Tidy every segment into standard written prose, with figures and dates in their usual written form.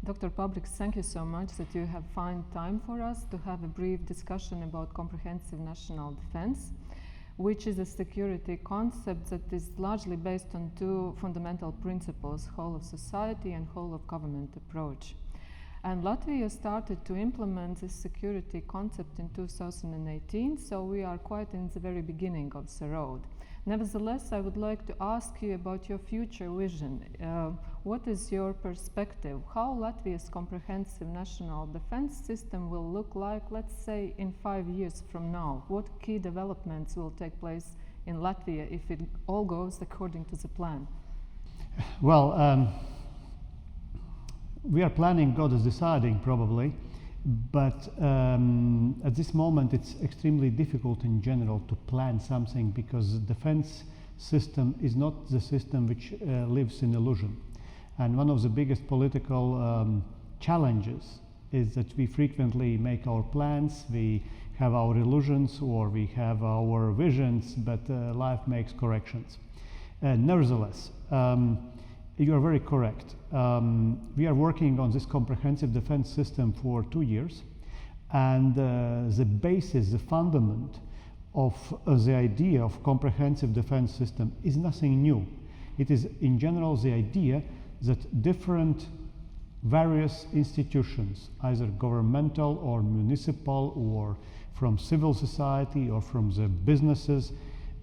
Dr. Pabriks, thank you so much that you have found time for us to have a brief discussion about comprehensive national defense, which is a security concept that is largely based on two fundamental principles: whole of society and whole of government approach. And Latvia started to implement this security concept in 2018, so we are quite in the very beginning of the road. Nevertheless, I would like to ask you about your future vision. What is your perspective? How Latvia's comprehensive national defense system will look like, let's say, in 5 years from now? What key developments will take place in Latvia if it all goes according to the plan? Well, we are planning, God is deciding probably, but at this moment it's extremely difficult in general to plan something, because the defense system is not the system which lives in illusion. And one of the biggest political challenges is that we frequently make our plans, we have our illusions or we have our visions, but life makes corrections. Nevertheless, you are very correct. We are working on this comprehensive defense system for 2 years, and the basis, the fundament of the idea of comprehensive defense system is nothing new. It is in general the idea that different various institutions, either governmental or municipal or from civil society or from the businesses,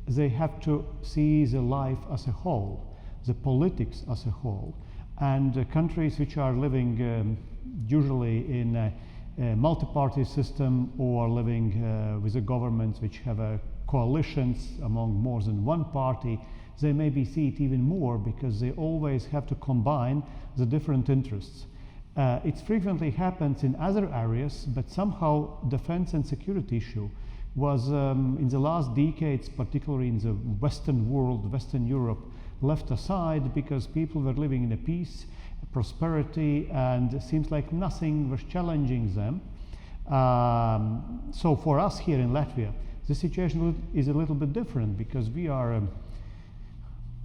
they have to see the life as a whole, the politics as a whole. And countries which are living usually in a multi-party system or living with the governments which have coalitions among more than one party, they maybe see it even more, because they always have to combine the different interests. It frequently happens in other areas, but somehow defense and security issue was in the last decades, particularly in the Western world, Western Europe, left aside because people were living in a peace, prosperity, and it seems like nothing was challenging them. So for us here in Latvia, the situation is a little bit different, because we are,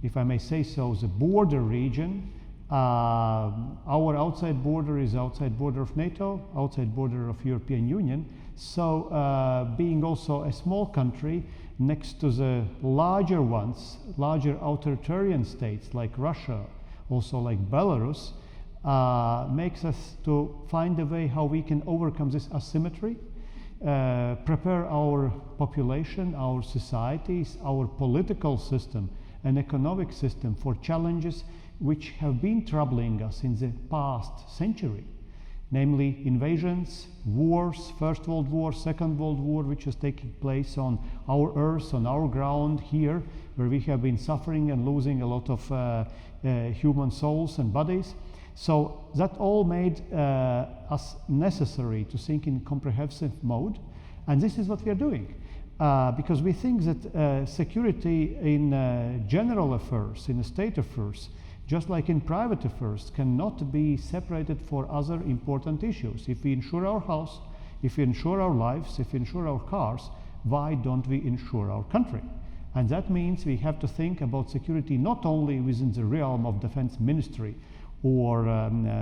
if I may say so, the border region. Our outside border is outside border of NATO, outside border of European Union. So being also a small country next to the larger ones, larger authoritarian states like Russia, also like Belarus, makes us to find a way how we can overcome this asymmetry, prepare our population, our societies, our political system and economic system for challenges which have been troubling us in the past century, namely invasions, wars, First World War, Second World War, which is taking place on our earth, on our ground here, where we have been suffering and losing a lot of human souls and bodies. So that all made us necessary to think in comprehensive mode, and this is what we are doing. Because we think that security in general affairs, in state affairs, just like in private affairs, cannot be separated for other important issues. If we insure our house, if we insure our lives, if we insure our cars, why don't we insure our country? And that means we have to think about security not only within the realm of defense ministry or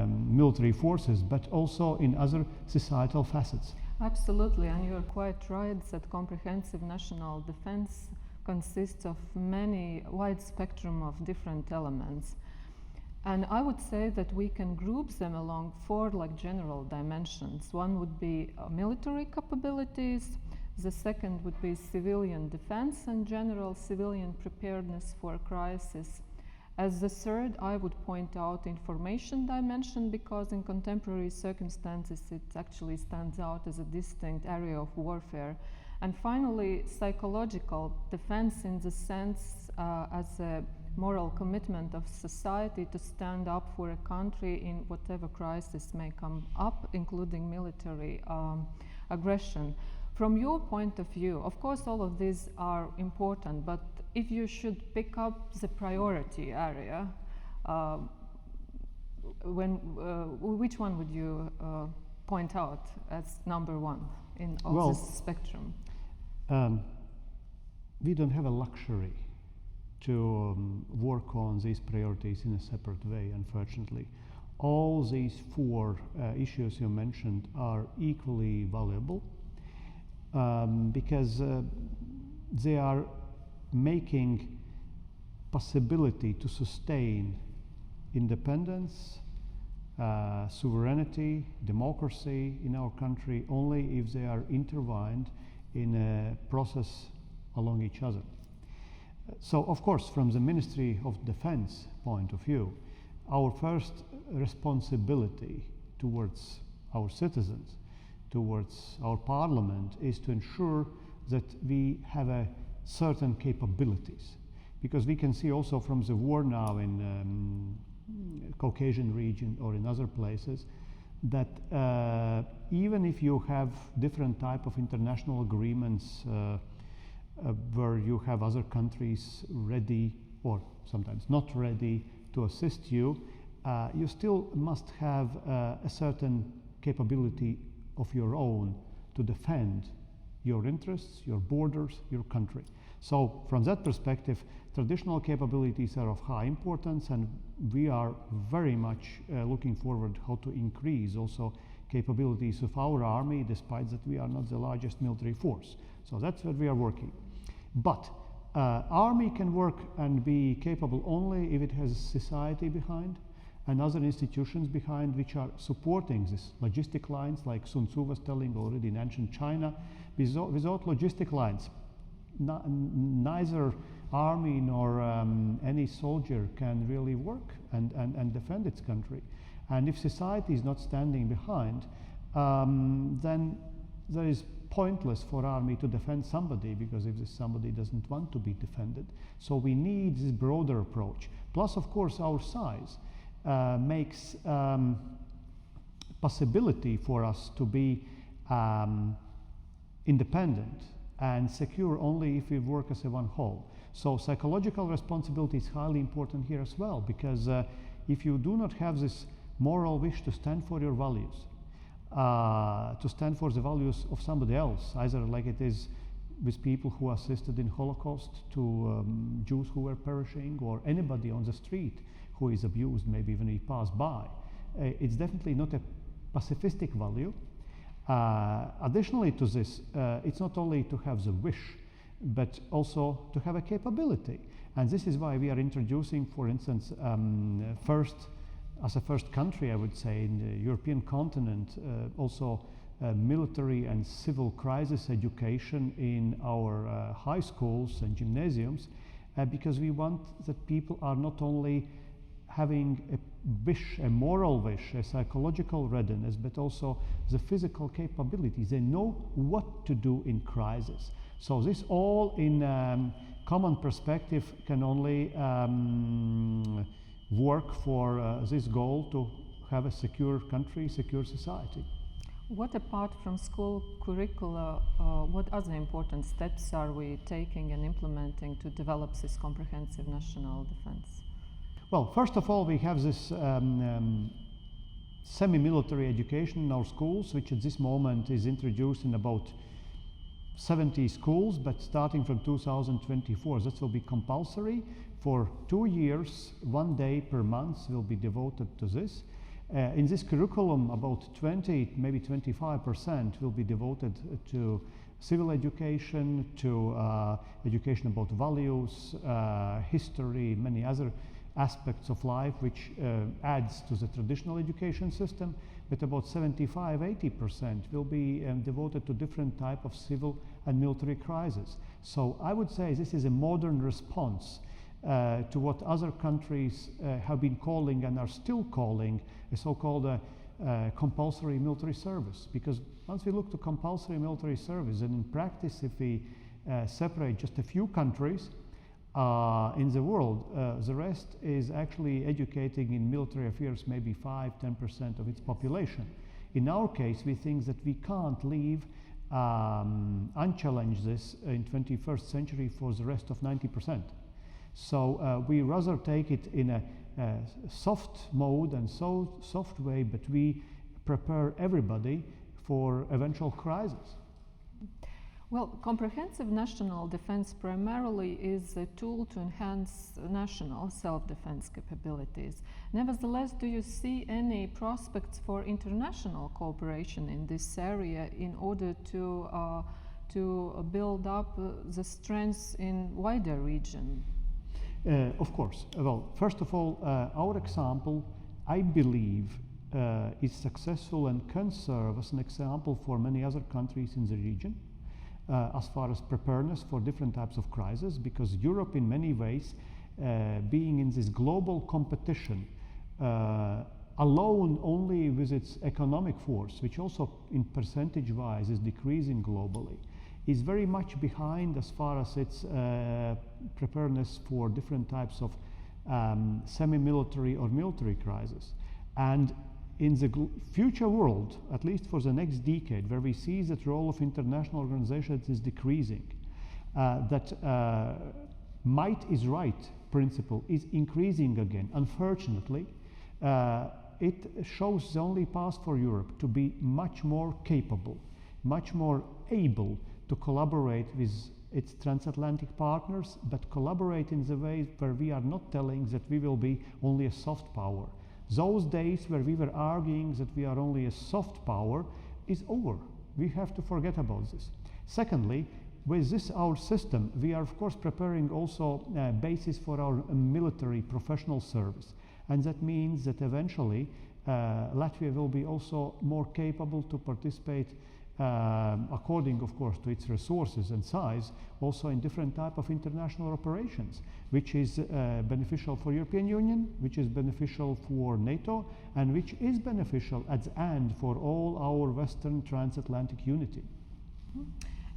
military forces, but also in other societal facets. Absolutely, and you're quite right that comprehensive national defense consists of many wide spectrum of different elements. And I would say that we can group them along 4 general dimensions. One would be military capabilities, the second would be civilian defense and general civilian preparedness for crisis. As the third, I would point out information dimension, because in contemporary circumstances it actually stands out as a distinct area of warfare. And finally, psychological defense, in the sense as a moral commitment of society to stand up for a country in whatever crisis may come up, including military aggression. From your point of view, of course all of these are important, but if you should pick up the priority area, which one would you point out as number 1 in all this spectrum? We don't have a luxury to work on these priorities in a separate way, unfortunately. all these four issues you mentioned are equally valuable because they are making possibility to sustain independence, sovereignty, democracy in our country only if they are intertwined in a process along each other. So, of course, from the Ministry of Defense point of view, our first responsibility towards our citizens, towards our parliament, is to ensure that we have a certain capabilities. Because we can see also from the war now in Caucasian region or in other places that even if you have different type of international agreements where you have other countries ready or sometimes not ready to assist you, you still must have a certain capability of your own to defend your interests, your borders, your country. So from that perspective, traditional capabilities are of high importance, and we are very much looking forward how to increase also capabilities of our army, despite that we are not the largest military force. So that's where we are working. But army can work and be capable only if it has society behind and other institutions behind which are supporting this logistic lines, like Sun Tzu was telling already in ancient China. Without logistic lines, neither army nor any soldier can really work and defend its country. And if society is not standing behind, then there is pointless for army to defend somebody, because if this somebody doesn't want to be defended. So we need this broader approach. Plus, of course, our size makes possibility for us to be independent and secure only if we work as a one whole. So psychological responsibility is highly important here as well, because if you do not have this moral wish to stand for your values, to stand for the values of somebody else, either like it is with people who assisted in Holocaust, to Jews who were perishing, or anybody on the street who is abused, maybe when we pass by, it's definitely not a pacifistic value. Additionally to this, it's not only to have the wish, but also to have a capability. And this is why we are introducing, for instance, as a first country, I would say, in the European continent, also military and civil crisis education in our high schools and gymnasiums, because we want that people are not only having a wish, a moral wish, a psychological readiness, but also the physical capabilities. They know what to do in crisis. So this all in common perspective can only work for this goal to have a secure country, secure society. What apart from school curricula, what other important steps are we taking and implementing to develop this comprehensive national defense? Well, first of all, we have this semi-military education in our schools, which at this moment is introduced in about 70 schools, but starting from 2024, this will be compulsory. For 2 years, 1 day per month will be devoted to this. In this curriculum, about 20, maybe 25% will be devoted to civil education, to education about values, history, many other aspects of life, which adds to the traditional education system. But about 75–80% will be devoted to different type of civil and military crises. So I would say this is a modern response to what other countries have been calling and are still calling a so-called compulsory military service. Because once we look to compulsory military service, and in practice, if we separate just a few countries in the world, the rest is actually educating in military affairs maybe 5–10% of its population. In our case, we think that we can't leave unchallenged this in 21st century for the rest of 90%. So we rather take it in a soft mode and so soft way, but we prepare everybody for eventual crisis. Well, comprehensive national defense primarily is a tool to enhance national self-defense capabilities. Nevertheless, do you see any prospects for international cooperation in this area in order to build up the strengths in wider region? Of course. Well, first of all, our example, I believe, is successful and can serve as an example for many other countries in the region. As far as preparedness for different types of crises, because Europe in many ways, being in this global competition, alone only with its economic force, which also in percentage-wise is decreasing globally, is very much behind as far as its preparedness for different types of semi-military or military crises. And in the future world, at least for the next decade, where we see that role of international organizations is decreasing, that might is right principle is increasing again. Unfortunately, it shows the only path for Europe to be much more capable, much more able to collaborate with its transatlantic partners, but collaborate in the way where we are not telling that we will be only a soft power. Those days where we were arguing that we are only a soft power is over. We have to forget about this. Secondly, with this our system, we are of course preparing also a basis for our military professional service. And that means that eventually Latvia will be also more capable to participate according, of course, to its resources and size, also in different type of international operations, which is beneficial for European Union, which is beneficial for NATO, and which is beneficial at the end for all our Western transatlantic unity. Mm-hmm.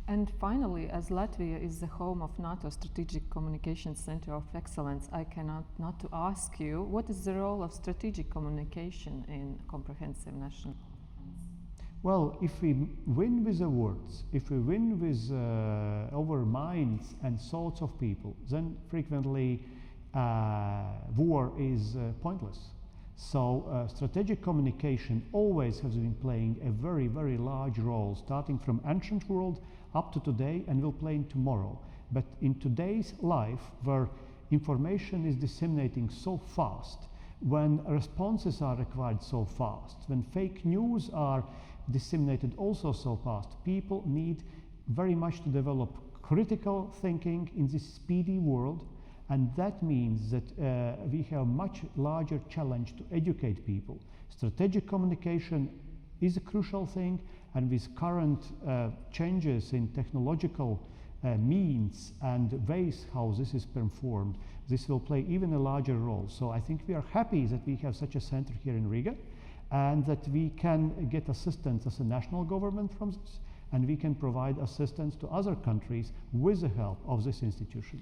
And finally, as Latvia is the home of NATO Strategic Communications Center of Excellence, I cannot not to ask you, what is the role of strategic communication in comprehensive national defense? Well, if we win with the words, if we win with our minds and thoughts of people, then frequently war is pointless. So strategic communication always has been playing a very, very large role, starting from ancient world up to today, and will play in tomorrow. But in today's life, where information is disseminating so fast, when responses are required so fast, when fake news are disseminated also so fast, people need very much to develop critical thinking in this speedy world, and that means that we have a much larger challenge to educate people. Strategic communication is a crucial thing, and with current changes in technological means and ways how this is performed, this will play even a larger role. So I think we are happy that we have such a center here in Riga, and that we can get assistance as a national government from this, and we can provide assistance to other countries with the help of this institution.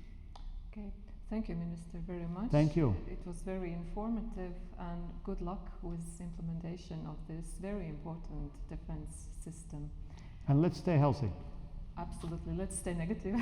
Okay, thank you, Minister, very much. Thank you. It was very informative, and good luck with implementation of this very important defense system. And let's stay healthy. Absolutely, let's stay negative.